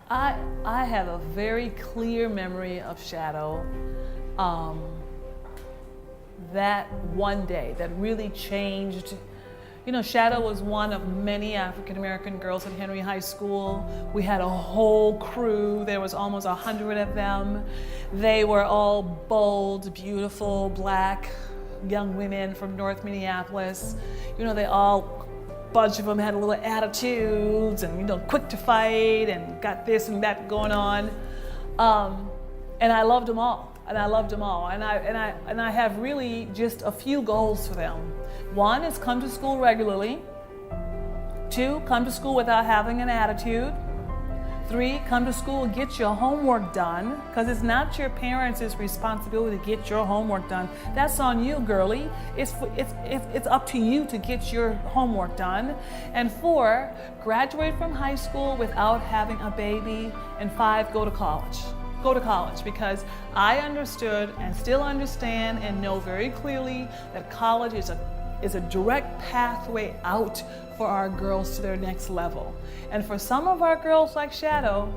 I have a very clear memory of Shadow. That one day that really changed. You know, Shadow was one of many African-American girls at Henry High School. We had a whole crew. There was almost 100 of them. They were all bold, beautiful, black young women from North Minneapolis. You know, bunch of them had a little attitudes and, you know, quick to fight and got this and that going on. And I loved them all. And I have really just a few goals for them. One is come to school regularly. 2, come to school without having an attitude. 3, come to school and get your homework done, because it's not your parents' responsibility to get your homework done. That's on you, girlie. It's up to you to get your homework done. And 4, graduate from high school without having a baby. And 5, go to college. Go to college, because I understood and still understand and know very clearly that college is a direct pathway out for our girls to their next level. And for some of our girls like Shadow,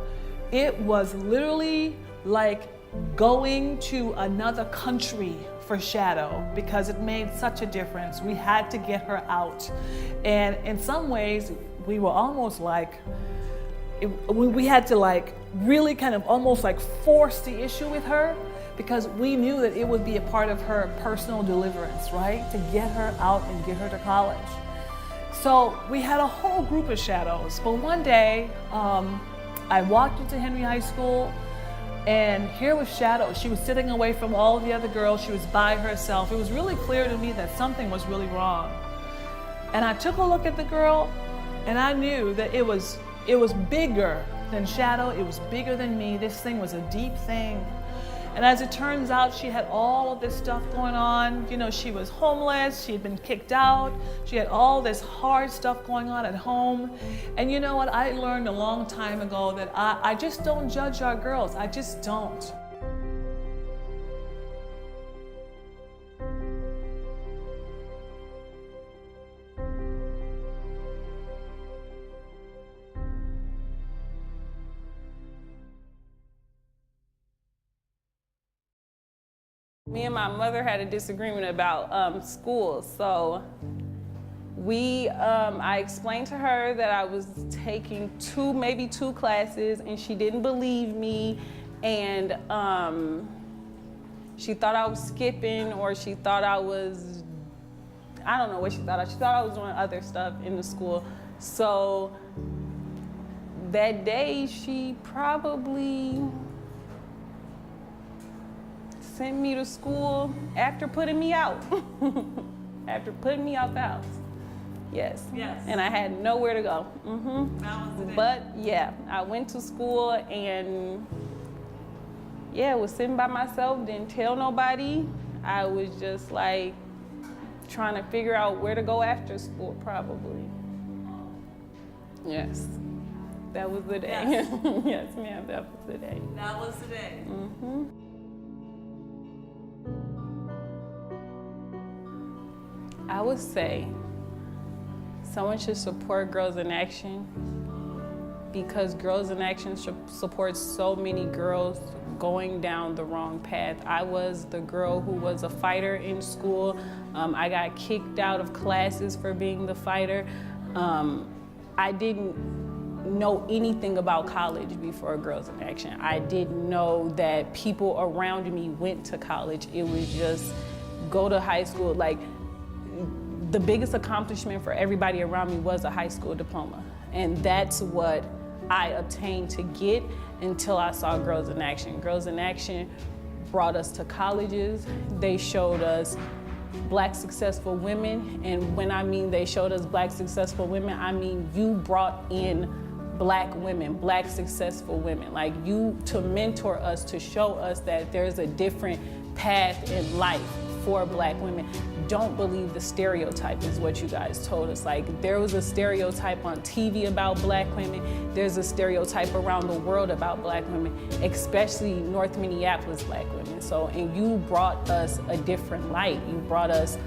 it was literally like going to another country for Shadow, because it made such a difference. We had to get her out. And in some ways, we were almost like, we had to like really kind of almost like force the issue with her, because we knew that it would be a part of her personal deliverance, right? To get her out and get her to college. So we had a whole group of Shadows. But one day, I walked into Henry High School, and here was Shadow. She was sitting away from all of the other girls. She was by herself. It was really clear to me that something was really wrong. And I took a look at the girl, and I knew that it was bigger than Shadow. It was bigger than me. This thing was a deep thing. And as it turns out, she had all of this stuff going on. You know, she was homeless. She had been kicked out. She had all this hard stuff going on at home. And you know what? I learned a long time ago that I just don't judge our girls. I just don't. Me and my mother had a disagreement about school, so I explained to her that I was taking maybe two classes, and she didn't believe me, and she thought I was skipping, or she thought I was, I don't know what she thought. She thought I was doing other stuff in the school. So that day, she probably sent me to school after putting me out. After putting me out the house. Yes. Yes. And I had nowhere to go. That was the day. But yeah, I went to school and yeah, was sitting by myself, didn't tell nobody. I was just like trying to figure out where to go after school, probably. Yes. That was the day. Yes, yes ma'am, that was the day. That was the day. I would say someone should support Girls in Action, because Girls in Action supports so many girls going down the wrong path. I was the girl who was a fighter in school. I got kicked out of classes for being the fighter. I didn't know anything about college before Girls in Action. I didn't know that people around me went to college. It was just go to high school. Like, the biggest accomplishment for everybody around me was a high school diploma. And that's what I obtained to get until I saw Girls in Action. Girls in Action brought us to colleges. They showed us Black successful women. And when I mean they showed us Black successful women, I mean you brought in Black women, Black successful women. Like, you to mentor us, to show us that there's a different path in life for Black women. Don't believe the stereotype is what you guys told us. Like, there was a stereotype on TV about Black women. There's a stereotype around the world about Black women, especially North Minneapolis Black women. So, and you brought us a different light. You brought us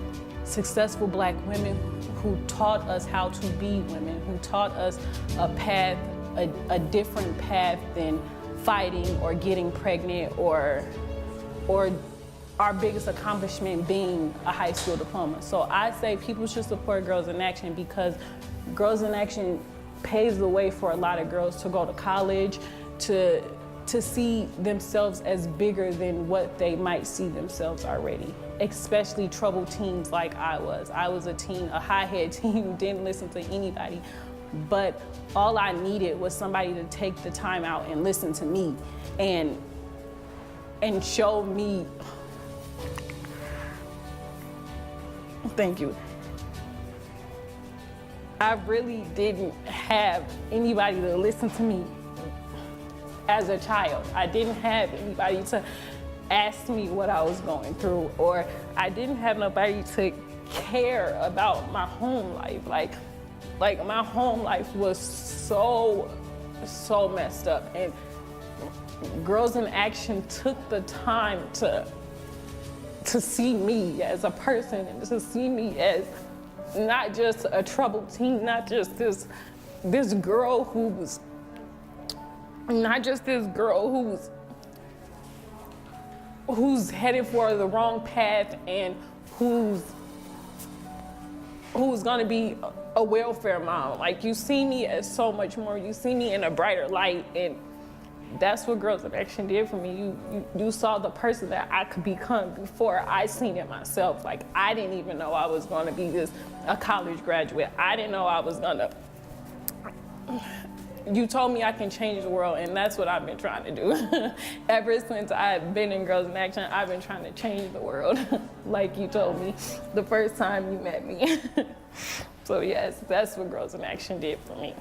successful Black women who taught us how to be women, who taught us a path a different path than fighting or getting pregnant or our biggest accomplishment being a high school diploma. So I say people should support Girls in Action because Girls in Action paves the way for a lot of girls to go to college, to see themselves as bigger than what they might see themselves already, especially troubled teens like I was. I was a teen, a high-head teen who didn't listen to anybody, but all I needed was somebody to take the time out and listen to me and show me. Thank you. I really didn't have anybody to listen to me as a child. I didn't have anybody to ask me what I was going through, or I didn't have nobody to care about my home life. Like my home life was so messed up, and Girls in Action took the time to see me as a person and to see me as not just a troubled teen, not just this girl who's headed for the wrong path and who's gonna be a welfare mom. Like, you see me as so much more. You see me in a brighter light, and that's what Girls in Action did for me. You saw the person that I could become before I seen it myself. Like, I didn't even know I was gonna be a college graduate. I didn't know I was gonna. You told me I can change the world, and that's what I've been trying to do. Ever since I've been in Girls in Action, I've been trying to change the world, like you told me the first time you met me. So yes, that's what Girls in Action did for me.